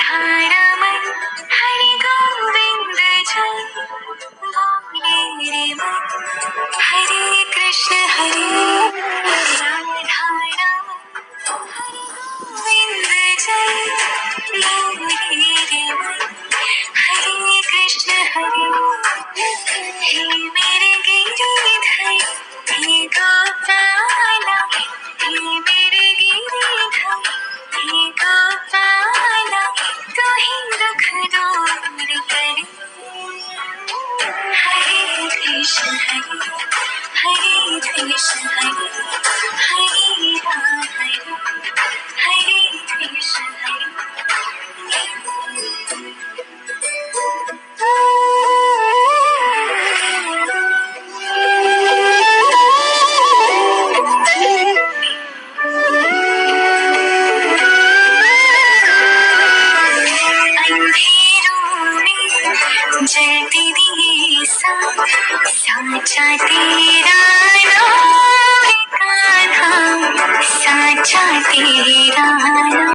धारा मन हरि गोविंद जय बोले रे मन हरे कृष्ण राधा रमन हरि गोविंद जय बोले रे मन हरे कृष्ण हे मेरे गिरिधर हे गोपाला हे मेरे गिरिधर हे गोपाला तू ही रख दूर करे हरे कृष्ण हरे कृष्ण हरे राम हरे कृष्ण जलती दिए साचा तेरा नाम कान्हा साचा तेरा नाम।